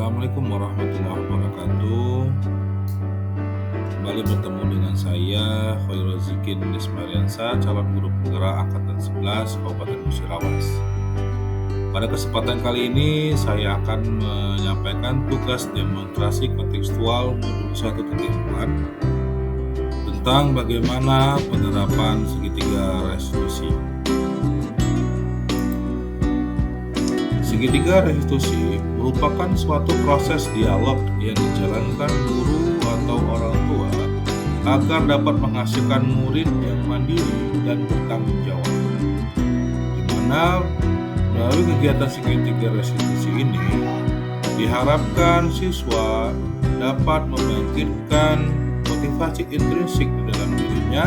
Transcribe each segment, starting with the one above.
Assalamualaikum warahmatullahi wabarakatuh. Kembali bertemu dengan saya Khairul Zikin Desmariansa, calon guru penggerak angkatan 11 Kabupaten Musirawas. Pada kesempatan kali ini saya akan menyampaikan tugas demonstrasi kontekstual modul 1.4 tentang bagaimana penerapan segitiga restitusi. Segitiga restitusi merupakan suatu proses dialog yang dijalankan guru atau orang tua agar dapat menghasilkan murid yang mandiri dan bertanggung jawab. Di mana melalui kegiatan segitiga restitusi ini diharapkan siswa dapat membangkitkan motivasi intrinsik di dalam dirinya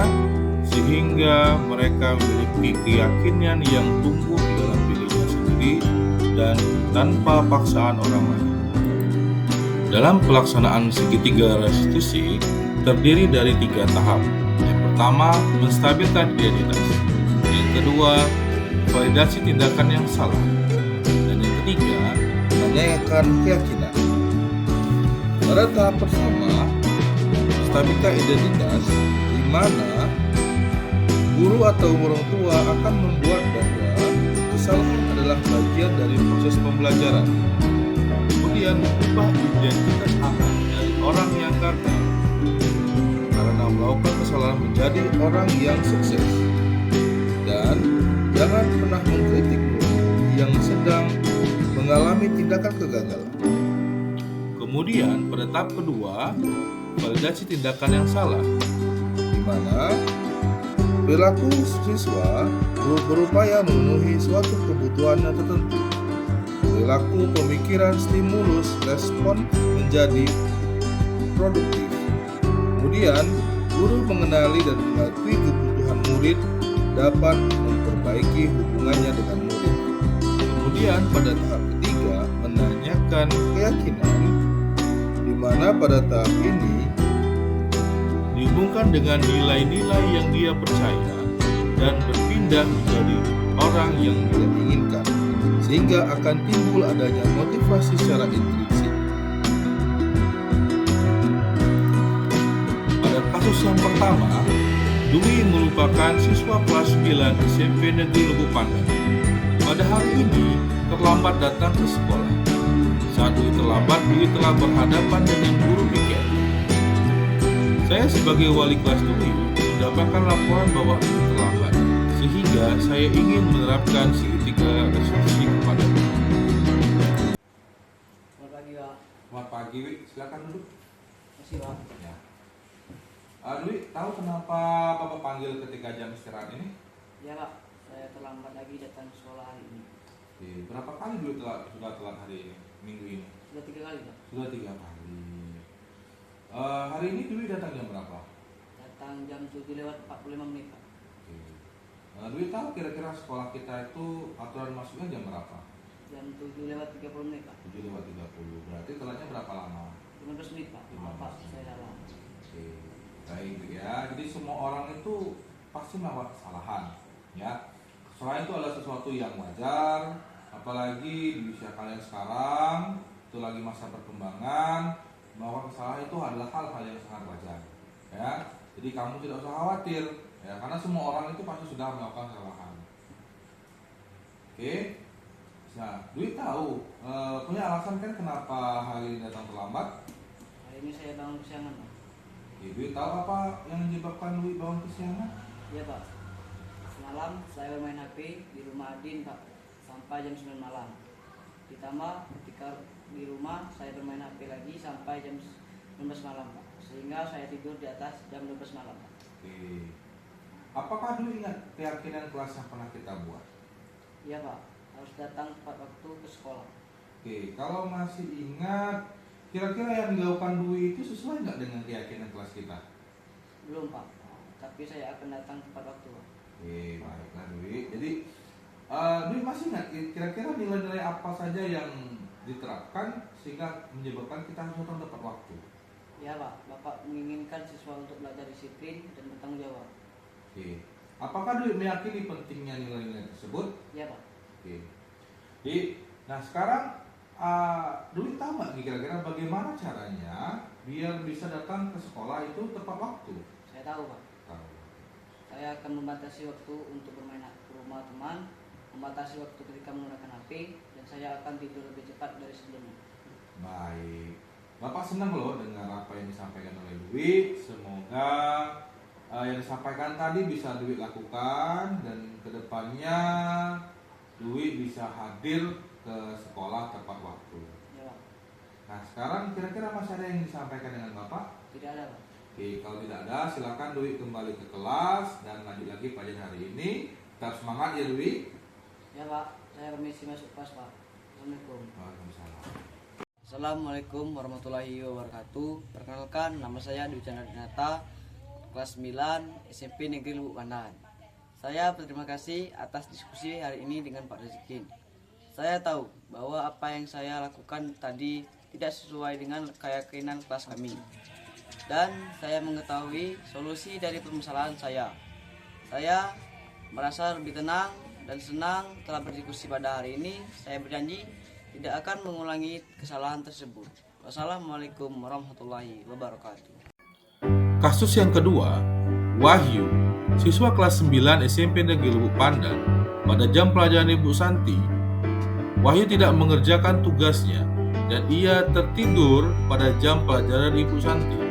sehingga mereka memiliki keyakinan yang tumbuh di dalam dirinya sendiri dan tanpa paksaan orang lain. Dalam pelaksanaan segitiga restitusi terdiri dari 3 tahap. Yang pertama, menstabilkan identitas. Yang kedua, validasi tindakan yang salah. Dan yang ketiga, menanyakan keyakinan. Pada tahap pertama, menstabilkan identitas, di mana guru atau orang tua akan membuat bahwa kesalahan adalah bagian dari proses pembelajaran. Kemudian mengubah identitas anak dari orang yang gagal karena melakukan kesalahan menjadi orang yang sukses. Dan jangan pernah mengkritik murid yang sedang mengalami tindakan kegagalan. Kemudian pada tahap kedua, validasi tindakan yang salah, di mana perilaku siswa berupaya memenuhi suatu kebutuhan yang tertentu. Perilaku, pemikiran, stimulus, respon menjadi produktif. Kemudian, guru mengenali dan mengakui kebutuhan murid dapat memperbaiki hubungannya dengan murid. Kemudian, pada tahap ketiga, menanyakan keyakinan, di mana pada tahap ini dihubungkan dengan nilai-nilai yang dia percaya dan berpindah menjadi orang yang dia inginkan, sehingga akan timbul adanya motivasi secara intrinsik. Pada kasus yang pertama, Dwi merupakan siswa kelas 9 SMP Negeri Lubuk Pandang. Pada hari ini, terlambat datang ke sekolah. Saat Dwi terlambat, Dwi telah berhadapan dengan guru piket. Saya sebagai wali kelas Dwi mendapatkan laporan bahwa Dwi terlambat, sehingga saya ingin menerapkan segitiga restitusi kepada Dwi. Selamat pagi, Pak. Selamat pagi, Wi. Silakan duduk. Masih, Pak. Ya. Dwi, tahu kenapa Bapak panggil ketika jam istirahat ini? Ya, Pak. Saya terlambat lagi datang ke sekolah hari ini. Oke, berapa kali Dwi sudah telat hari ini, minggu ini? Sudah 3 kali, Pak. Sudah 3 kali. Hari ini Dwi datang jam berapa? Datang jam 7:45 menit, Pak. Oke. Dwi tahu kira-kira sekolah kita itu aturan masuknya jam berapa? Jam 7:30 menit, Pak. 7:30. Berarti telatnya berapa lama? 15 menit, Pak. Maaf, Pak. 15 Saya salah. Oke. Baik ya. Jadi semua orang itu pasti melakukan kesalahan, ya. Kesalahan itu adalah sesuatu yang wajar, apalagi di usia kalian sekarang itu lagi masa perkembangan. Melakukan kesalahan itu adalah hal-hal yang sangat wajar, ya. Jadi kamu tidak usah khawatir, ya, karena semua orang itu pasti sudah melakukan kesalahan. Oke. Nah, Dwi tahu punya alasan kan kenapa hari ini datang terlambat? Hari ini saya bangun kesiangan, Pak. Oke, Dwi tahu apa yang menyebabkan Dwi bangun kesiangan? Iya, Pak. Semalam saya bermain HP di rumah Adin, Pak, sampai jam 9 malam. Ditambah ketika di rumah saya bermain HP lagi sampai jam 19 malam, Pak. Sehingga saya tidur di atas jam 12 malam, Pak. Oke. Apakah Dwi ingat keyakinan kelas yang pernah kita buat? Iya, Pak. Harus datang tepat waktu ke sekolah. Oke, kalau masih ingat, kira-kira yang dilakukan Dwi itu sesuai nggak dengan keyakinan kelas kita? Belum, Pak. Tapi saya akan datang tepat waktu, Pak. Oke, baiklah Dwi. Jadi, Dwi masih ingat kira-kira nilai-nilai apa saja yang diterapkan sehingga menyebabkan kita harus datang tepat waktu? Ya, Pak. Bapak menginginkan siswa untuk belajar disiplin dan bertanggung jawab. Oke. Apakah Dwi meyakini pentingnya nilai-nilai tersebut? Ya, Pak. Oke. Jadi, nah sekarang Dwi tahu tahu nggak kira-kira bagaimana caranya biar bisa datang ke sekolah itu tepat waktu? Saya tahu Pak. Tahu. Saya akan membatasi waktu untuk bermain ke rumah teman, membatasi waktu ketika menggunakan HP, dan saya akan tidur lebih cepat dari sebelumnya. Baik. Bapak senang loh dengar apa yang disampaikan oleh Dwi. Semoga yang disampaikan tadi bisa Dwi lakukan dan kedepannya Dwi bisa hadir ke sekolah tepat waktu. Ya Pak. Nah sekarang kira-kira masih ada yang disampaikan dengan Bapak? Tidak ada Pak. Oke, kalau tidak ada silakan Dwi kembali ke kelas dan lanjut lagi pelajaran hari ini. Tetap semangat ya Dwi. Ya Pak, saya permisi masuk kelas Pak. Assalamualaikum. Waalaikumsalam. Assalamualaikum warahmatullahi wabarakatuh. Perkenalkan, nama saya Dwi Chandra Dinata, kelas 9 SMP Negeri Lubuk Pandan. Saya berterima kasih atas diskusi hari ini dengan Pak Rezekin. Saya tahu bahwa apa yang saya lakukan tadi tidak sesuai dengan keyakinan kelas kami. Dan saya mengetahui solusi dari permasalahan saya. Saya merasa lebih tenang dan senang telah berdiskusi pada hari ini. Saya berjanji tidak akan mengulangi kesalahan tersebut. Wassalamualaikum warahmatullahi wabarakatuh. Kasus yang kedua, Wahyu, siswa kelas 9 SMP Negeri Lubuk Pandan. Pada jam pelajaran Ibu Santi, Wahyu tidak mengerjakan tugasnya dan ia tertidur pada jam pelajaran Ibu Santi.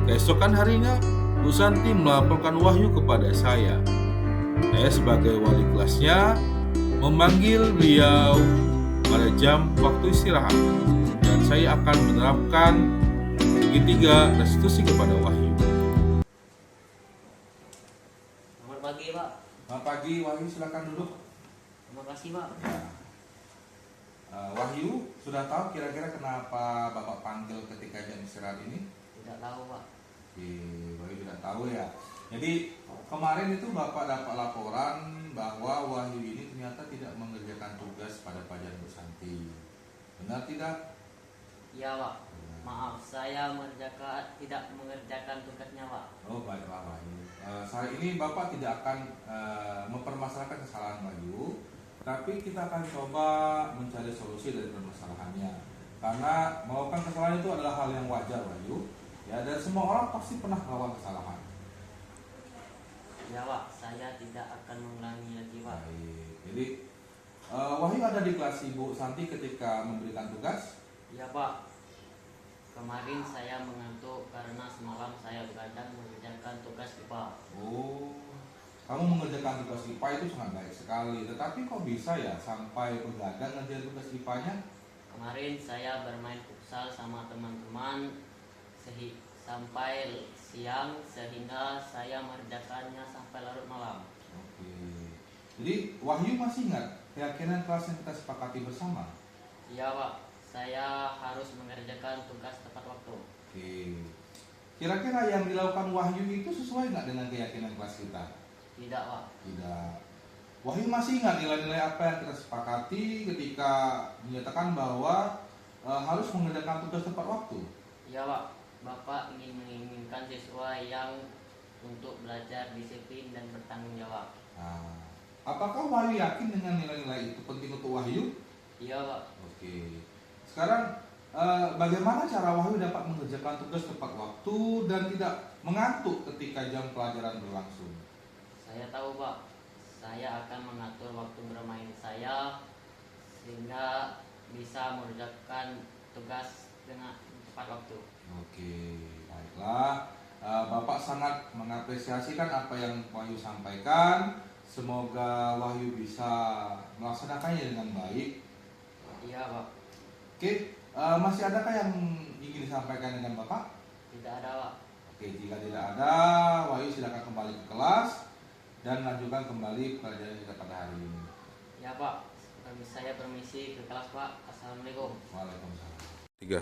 Keesokan harinya, Bu Santi melaporkan Wahyu kepada saya. Saya sebagai wali kelasnya memanggil beliau pada jam waktu istirahat dan saya akan menerapkan segitiga restitusi kepada Wahyu. Selamat pagi Pak. Selamat pagi Wahyu, silakan duduk. Terima kasih Pak. Wahyu, sudah tahu kira-kira kenapa Bapak panggil ketika jam istirahat ini? Tidak tahu Pak. Oke, Wahyu tidak tahu ya. Jadi kemarin itu Bapak dapat laporan bahwa Wahyu ini ternyata tidak mengerjakan tugas pada pelajaran Bu Santi. Benar tidak? Iya Pak. Maaf, saya tidak mengerjakan tugasnya Pak. Oh baiklah Wahyu. Saat ini Bapak tidak akan mempermasalahkan kesalahan Wahyu, tapi kita akan coba mencari solusi dari permasalahannya. Karena melakukan kesalahan itu adalah hal yang wajar Wahyu. Ya, dan semua orang pasti pernah melakukan kesalahan. Ya Pak, saya tidak akan mengulangi lagi Pak. Baik. Jadi Wahyu ada di kelas Ibu Santi ketika memberikan tugas? Ya Pak. Kemarin saya mengantuk karena semalam saya begadang mengerjakan tugas IPA. Oh, kamu mengerjakan tugas IPA itu sangat baik sekali. Tetapi kok bisa ya sampai begadang ngerjain tugas IPA-nya? Kemarin saya bermain futsal sama teman-teman sampai siang sehingga saya mengerjakannya sampai larut malam. Oke. Jadi Wahyu masih ingat keyakinan kelas yang kita sepakati bersama? Iya Pak, saya harus mengerjakan tugas tepat waktu. Oke. Kira-kira yang dilakukan Wahyu itu sesuai nggak dengan keyakinan kelas kita? Tidak Pak. Tidak. Wahyu masih ingat nilai-nilai apa yang kita sepakati ketika menyatakan bahwa harus mengerjakan tugas tepat waktu? Iya Pak, Bapak menginginkan siswa yang untuk belajar disiplin dan bertanggung jawab. Nah, apakah Wahyu yakin dengan nilai-nilai itu penting untuk Wahyu? Iya Pak. Oke. Sekarang bagaimana cara Wahyu dapat mengerjakan tugas tepat waktu dan tidak mengantuk ketika jam pelajaran berlangsung? Saya tahu Pak, saya akan mengatur waktu bermain saya sehingga bisa mengerjakan tugas dengan tepat waktu. Oke, baiklah. Bapak sangat mengapresiasikan apa yang Wahyu sampaikan. Semoga Wahyu bisa melaksanakannya dengan baik. Iya Pak. Oke, masih adakah yang ingin disampaikan dengan Bapak? Tidak ada Pak. Oke, jika tidak ada, Wahyu silakan kembali ke kelas dan lanjutkan kembali pelajaran kita pada hari ini. Ya Pak, saya permisi ke kelas Pak. Assalamualaikum. Waalaikumsalam. 3.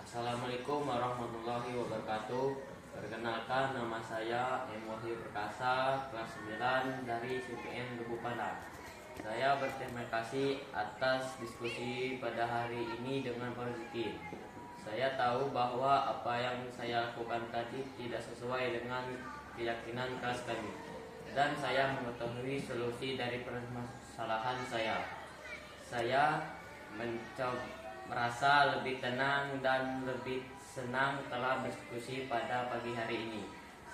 Assalamualaikum warahmatullahi wabarakatuh. Perkenalkan, nama saya M. Wahyu Perkasa, kelas 9 dari CPN Lubuk Pandan. Saya berterima kasih atas diskusi pada hari ini dengan Pak Rezekin. Saya tahu bahwa apa yang saya lakukan tadi tidak sesuai dengan keyakinan kelas kami, dan saya mengetahui solusi dari permasalahan saya. Saya merasa lebih tenang dan lebih senang telah berdiskusi pada pagi hari ini.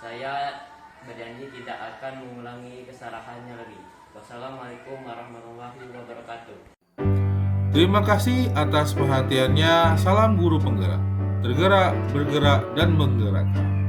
Saya berjanji tidak akan mengulangi kesalahannya lagi. Wassalamualaikum warahmatullahi wabarakatuh. Terima kasih atas perhatiannya. Salam guru penggerak. Tergerak, bergerak, dan menggerakkan.